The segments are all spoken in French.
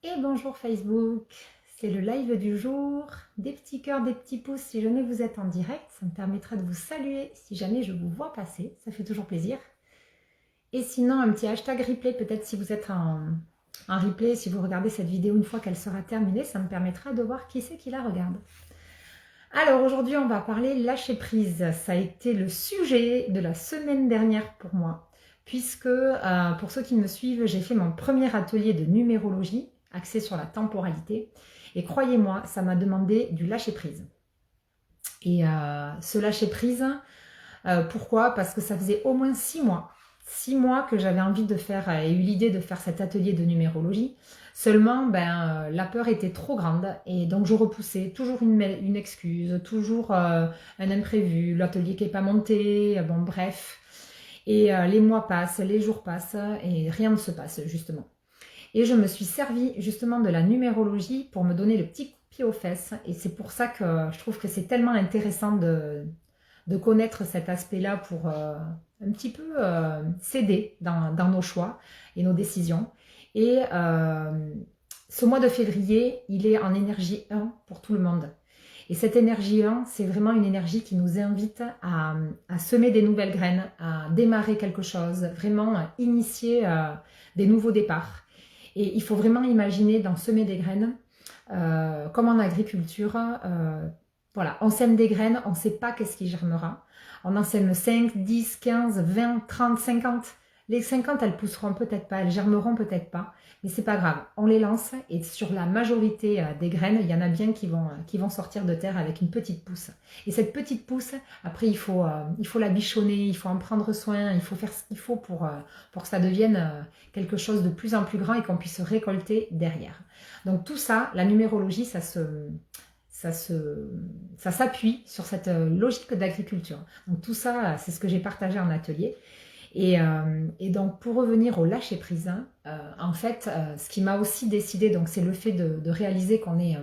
Et bonjour Facebook, c'est le live du jour, des petits cœurs, des petits pouces si jamais vous êtes en direct, ça me permettra de vous saluer si jamais je vous vois passer, ça fait toujours plaisir. Et sinon un petit hashtag replay, peut-être si vous êtes en replay, si vous regardez cette vidéo une fois qu'elle sera terminée, ça me permettra de voir qui c'est qui la regarde. Alors aujourd'hui on va parler lâcher prise, ça a été le sujet de la semaine dernière pour moi, puisque pour ceux qui me suivent, j'ai fait mon premier atelier de numérologie axé sur la temporalité. Et croyez-moi, ça m'a demandé du lâcher-prise. Et ce lâcher-prise, pourquoi? Parce que ça faisait au moins 6 mois que j'avais envie de faire et eu l'idée de faire cet atelier de numérologie. Seulement, la peur était trop grande et donc je repoussais toujours une excuse, toujours un imprévu, l'atelier qui n'est pas monté, bon bref. Et les mois passent, les jours passent et rien ne se passe justement. Et je me suis servi justement de la numérologie pour me donner le petit coup de pied aux fesses. Et c'est pour ça que je trouve que c'est tellement intéressant de connaître cet aspect-là pour un petit peu s'aider dans nos choix et nos décisions. Et ce mois de février, il est en énergie 1 pour tout le monde. Et cette énergie 1, c'est vraiment une énergie qui nous invite à semer des nouvelles graines, à démarrer quelque chose, vraiment à initier des nouveaux départs. Et il faut vraiment imaginer dans semer des graines, comme en agriculture, voilà, on sème des graines, on ne sait pas qu'est-ce qui germera. On en sème 5, 10, 15, 20, 30, 50. Les 50, elles pousseront peut-être pas, elles germeront peut-être pas, mais c'est pas grave. On les lance et sur la majorité des graines, il y en a bien qui vont sortir de terre avec une petite pousse. Et cette petite pousse, après il faut la bichonner, il faut en prendre soin, il faut faire ce qu'il faut pour que ça devienne quelque chose de plus en plus grand et qu'on puisse récolter derrière. Donc tout ça, la numérologie, ça s'appuie sur cette logique d'agriculture. Donc tout ça, c'est ce que j'ai partagé en atelier. Et donc pour revenir au lâcher prise, en fait, ce qui m'a aussi décidé, donc c'est le fait de réaliser qu'on est,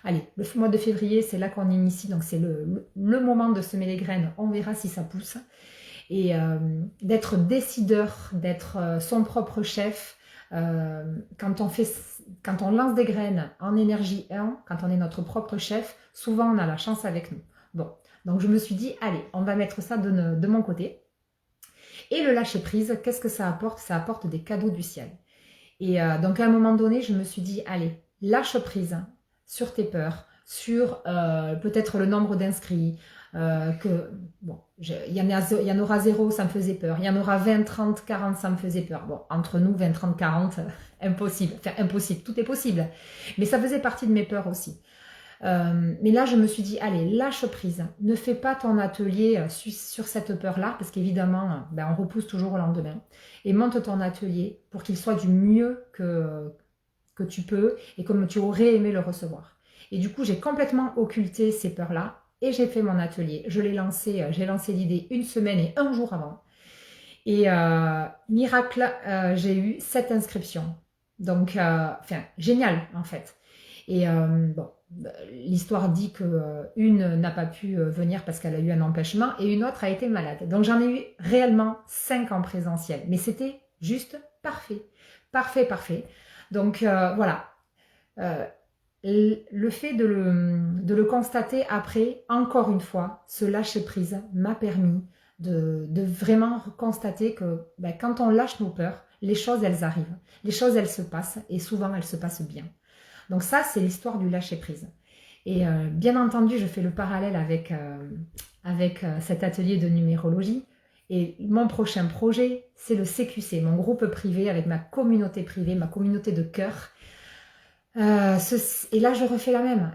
allez, le mois de février, c'est là qu'on initie, donc c'est le moment de semer les graines. On verra si ça pousse. Et d'être décideur, d'être son propre chef. Quand on lance des graines en énergie 1, quand on est notre propre chef, souvent on a la chance avec nous. Bon, donc je me suis dit, allez, on va mettre ça de mon côté. Et le lâcher prise, qu'est-ce que ça apporte? Ça apporte des cadeaux du ciel. Et donc à un moment donné, je me suis dit, allez, lâche prise sur tes peurs, sur peut-être le nombre d'inscrits, il y en aura 0, ça me faisait peur. Il y en aura 20, 30, 40, ça me faisait peur. Bon, entre nous, 20, 30, 40, impossible. Enfin, impossible, tout est possible. Mais ça faisait partie de mes peurs aussi. Mais là, je me suis dit, allez, lâche prise. Ne fais pas ton atelier sur cette peur-là, parce qu'évidemment, on repousse toujours au lendemain. Et monte ton atelier pour qu'il soit du mieux que tu peux et comme tu aurais aimé le recevoir. Et du coup, j'ai complètement occulté ces peurs-là et j'ai fait mon atelier. J'ai lancé l'idée 1 semaine et 1 jour avant. Et miracle, j'ai eu 7 inscriptions. Donc, génial en fait. Et l'histoire dit que une n'a pas pu venir parce qu'elle a eu un empêchement et une autre a été malade. Donc j'en ai eu réellement 5 en présentiel. Mais c'était juste parfait. Parfait, parfait. Donc voilà. Le fait de le constater après, encore une fois, ce lâcher prise m'a permis de vraiment constater que quand on lâche nos peurs, les choses elles arrivent. Les choses elles se passent et souvent elles se passent bien. Donc ça, c'est l'histoire du lâcher-prise. Et bien entendu, je fais le parallèle avec cet atelier de numérologie. Et mon prochain projet, c'est le CQC, mon groupe privé avec ma communauté privée, ma communauté de cœur. Et là, je refais la même.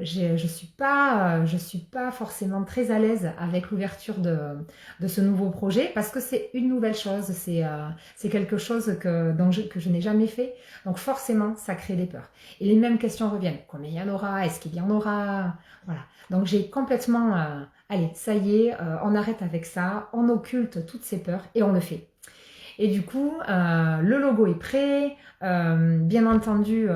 Je suis pas forcément très à l'aise avec l'ouverture de ce nouveau projet parce que c'est une nouvelle chose. C'est quelque chose que je n'ai jamais fait. Donc forcément, ça crée des peurs. Et les mêmes questions reviennent. Combien il y en aura? Est-ce qu'il y en aura? Voilà. Donc j'ai complètement... allez, ça y est, on arrête avec ça. On occulte toutes ces peurs et on le fait. Et du coup, le logo est prêt. Bien entendu,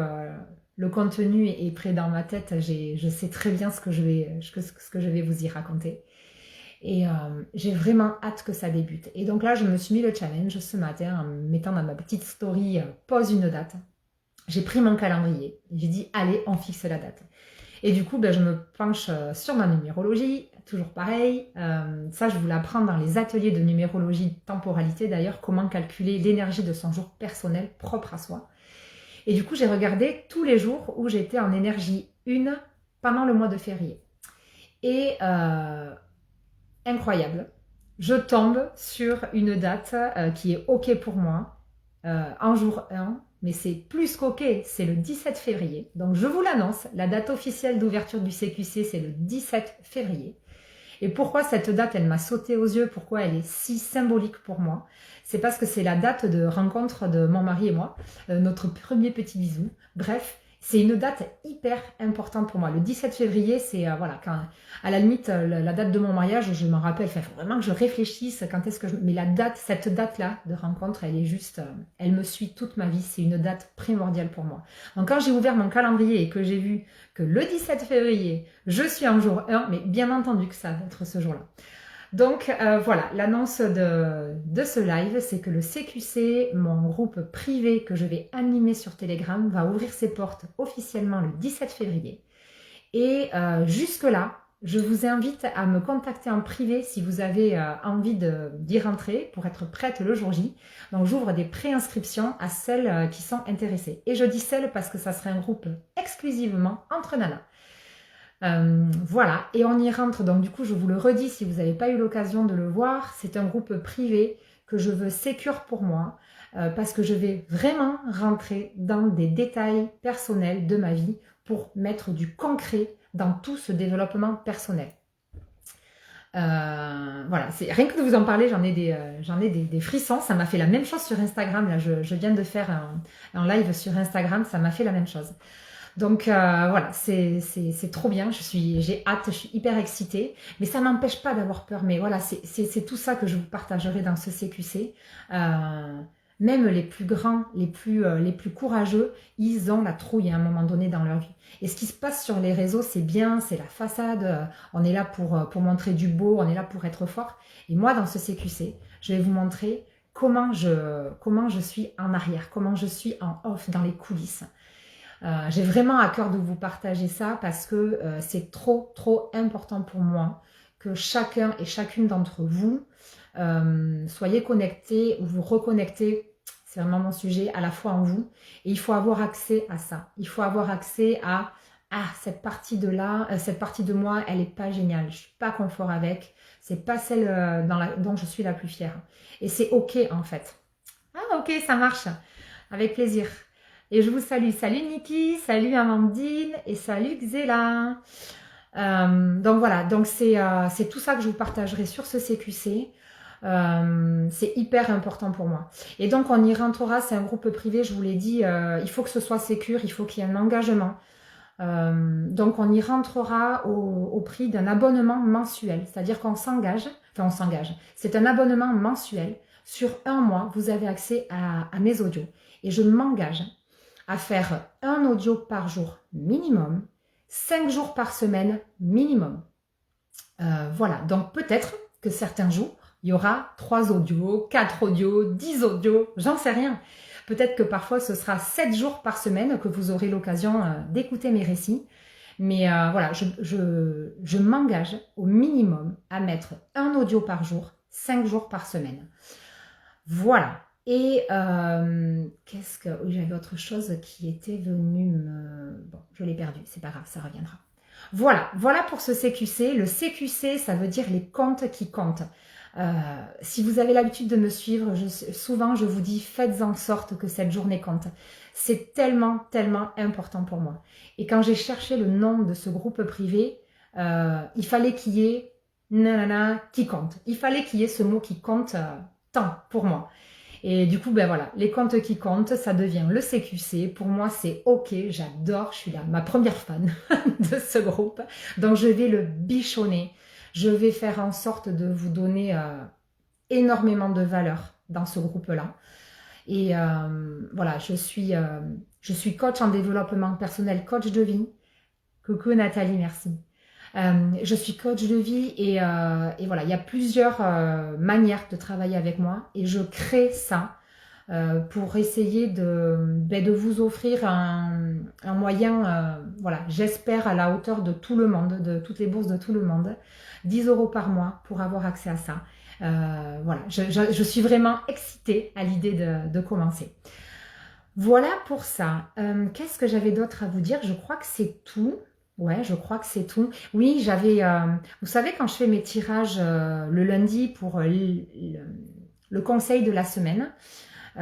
le contenu est prêt dans ma tête. Je sais très bien ce que je vais vous y raconter. Et j'ai vraiment hâte que ça débute. Et donc là, je me suis mis le challenge ce matin en mettant dans ma petite story pose une date. j'ai pris mon calendrier. J'ai dit, allez, on fixe la date. Et du coup, je me penche sur ma numérologie, toujours pareil. Ça, je vous l'apprends dans les ateliers de numérologie temporalité d'ailleurs, comment calculer l'énergie de son jour personnel propre à soi. Et du coup, j'ai regardé tous les jours où j'étais en énergie 1 pendant le mois de février. Et incroyable, je tombe sur une date qui est OK pour moi, en jour 1, mais c'est plus qu'OK, c'est le 17 février. Donc je vous l'annonce, la date officielle d'ouverture du CQC, c'est le 17 février. Et pourquoi cette date, elle m'a sauté aux yeux, pourquoi elle est si symbolique pour moi? C'est parce que c'est la date de rencontre de mon mari et moi, notre premier petit bisou. Bref, c'est une date hyper importante pour moi. Le 17 février, c'est voilà, quand, à la limite, la date de mon mariage, je m'en rappelle, il faut vraiment que je réfléchisse quand est-ce que je... Mais la date, cette date-là de rencontre, elle est juste, elle me suit toute ma vie, c'est une date primordiale pour moi. Donc quand j'ai ouvert mon calendrier et que j'ai vu que le 17 février, je suis en jour 1, mais bien entendu que ça va être ce jour-là. Donc voilà, l'annonce de ce live, c'est que le CQC, mon groupe privé que je vais animer sur Telegram, va ouvrir ses portes officiellement le 17 février. Et jusque-là, je vous invite à me contacter en privé si vous avez envie d'y rentrer pour être prête le jour J. Donc j'ouvre des préinscriptions à celles qui sont intéressées. Et je dis celles parce que ça serait un groupe exclusivement entre nanas. Voilà, et on y rentre, donc du coup je vous le redis si vous n'avez pas eu l'occasion de le voir, c'est un groupe privé que je veux sécure pour moi, parce que je vais vraiment rentrer dans des détails personnels de ma vie pour mettre du concret dans tout ce développement personnel. Voilà, rien que de vous en parler, j'en ai des frissons, ça m'a fait la même chose sur Instagram, là je viens de faire un live sur Instagram, ça m'a fait la même chose. Donc voilà, c'est trop bien, j'ai hâte, je suis hyper excitée, mais ça m'empêche pas d'avoir peur. Mais voilà, c'est tout ça que je vous partagerai dans ce CQC. Même les plus grands, les plus courageux, ils ont la trouille à un moment donné dans leur vie. Et ce qui se passe sur les réseaux, c'est bien, c'est la façade, on est là pour montrer du beau, on est là pour être fort. Et moi, dans ce CQC, je vais vous montrer comment je suis en arrière, comment je suis en off, dans les coulisses. J'ai vraiment à cœur de vous partager ça parce que c'est trop important pour moi que chacun et chacune d'entre vous soyez connectés ou vous reconnectez, c'est vraiment mon sujet, à la fois en vous. Et il faut avoir accès à ça. Il faut avoir accès à cette partie de là, cette partie de moi, elle n'est pas géniale. Je ne suis pas confort avec. C'est pas celle dont je suis la plus fière. Et c'est OK en fait. Ah OK, ça marche. Avec plaisir. Et je vous salue. Salut Niki, salut Amandine et salut Xela. Donc voilà, donc c'est tout ça que je vous partagerai sur ce CQC. C'est hyper important pour moi. Et donc on y rentrera, c'est un groupe privé, je vous l'ai dit, il faut que ce soit sécure, il faut qu'il y ait un engagement. Donc on y rentrera au prix d'un abonnement mensuel, c'est-à-dire qu'on s'engage, c'est un abonnement mensuel. Sur un mois, vous avez accès à mes audios. Et je m'engage à faire un audio par jour minimum, 5 jours par semaine minimum. Voilà, donc peut-être que certains jours, il y aura 3 audios, 4 audios, 10 audios, j'en sais rien. Peut-être que parfois ce sera 7 jours par semaine que vous aurez l'occasion d'écouter mes récits. Mais voilà, je m'engage au minimum à mettre un audio par jour, 5 jours par semaine. Voilà. Et oui, j'avais autre chose qui était venue me... Bon, je l'ai perdu, c'est pas grave, ça reviendra. Voilà pour ce CQC. Le CQC, ça veut dire les comptes qui comptent. Si vous avez l'habitude de me suivre, souvent je vous dis faites en sorte que cette journée compte. C'est tellement important pour moi. Et quand j'ai cherché le nom de ce groupe privé, il fallait qu'il y ait nanana qui compte. Il fallait qu'il y ait ce mot qui compte tant pour moi. Et du coup, ben voilà, les comptes qui comptent, ça devient le CQC. Pour moi, c'est OK, j'adore, je suis ma première fan de ce groupe. Donc, je vais le bichonner. Je vais faire en sorte de vous donner énormément de valeur dans ce groupe-là. Et voilà, je suis coach en développement personnel, coach de vie. Coucou Nathalie, merci. Je suis coach de vie et voilà, il y a plusieurs manières de travailler avec moi et je crée ça pour essayer de vous offrir un moyen, voilà, j'espère à la hauteur de tout le monde, de toutes les bourses de tout le monde, 10 € par mois pour avoir accès à ça. Voilà, je suis vraiment excitée à l'idée de commencer. Voilà pour ça. Qu'est-ce que j'avais d'autre à vous dire? Je crois que c'est tout. Ouais, je crois que c'est tout. Oui, j'avais... vous savez, quand je fais mes tirages le lundi pour le conseil de la semaine,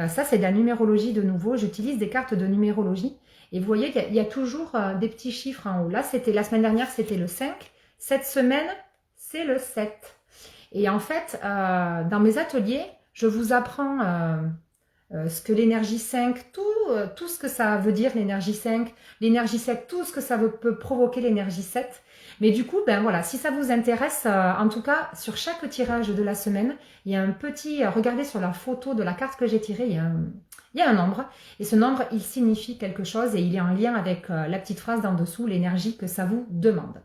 ça, c'est de la numérologie de nouveau. J'utilise des cartes de numérologie. Et vous voyez qu'il y a toujours des petits chiffres en haut. Là, c'était la semaine dernière, c'était le 5. Cette semaine, c'est le 7. Et en fait, dans mes ateliers, je vous apprends ce que l'énergie 5, tout ce que ça veut dire l'énergie 5, l'énergie 7, tout ce que ça peut provoquer l'énergie 7. Mais du coup, ben voilà, si ça vous intéresse, en tout cas, sur chaque tirage de la semaine, il y a un petit, regardez sur la photo de la carte que j'ai tirée, il y a un nombre. Et ce nombre, il signifie quelque chose et il est en lien avec la petite phrase d'en dessous, l'énergie que ça vous demande.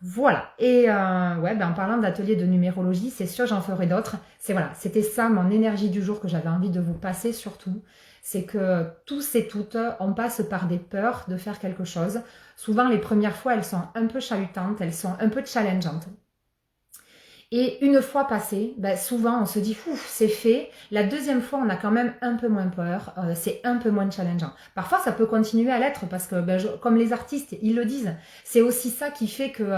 Voilà, et ouais, ben en parlant d'atelier de numérologie, c'est sûr j'en ferai d'autres. Voilà, c'était ça mon énergie du jour que j'avais envie de vous passer surtout. C'est que tous et toutes, on passe par des peurs de faire quelque chose. Souvent les premières fois, elles sont un peu chahutantes, elles sont un peu challengeantes. Et une fois passé, ben souvent on se dit ouf, c'est fait. La deuxième fois, on a quand même un peu moins peur, c'est un peu moins challengeant. Parfois, ça peut continuer à l'être parce que, ben, comme les artistes, ils le disent, c'est aussi ça qui fait que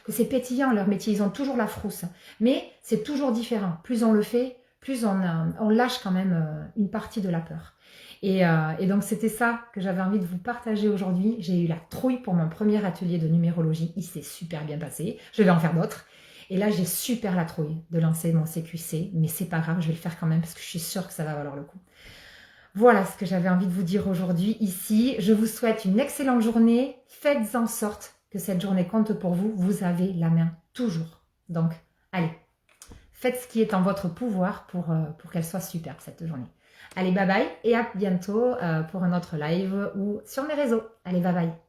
c'est pétillant leur métier. Ils ont toujours la frousse, mais c'est toujours différent. Plus on le fait, plus on lâche quand même une partie de la peur. Et donc c'était ça que j'avais envie de vous partager aujourd'hui. J'ai eu la trouille pour mon premier atelier de numérologie. Il s'est super bien passé. Je vais en faire d'autres. Et là, j'ai super la trouille de lancer mon CQC, mais c'est pas grave, je vais le faire quand même parce que je suis sûre que ça va valoir le coup. Voilà ce que j'avais envie de vous dire aujourd'hui ici. Je vous souhaite une excellente journée. Faites en sorte que cette journée compte pour vous. Vous avez la main toujours. Donc, allez, faites ce qui est en votre pouvoir pour qu'elle soit superbe cette journée. Allez, bye bye et à bientôt pour un autre live ou sur mes réseaux. Allez, bye bye.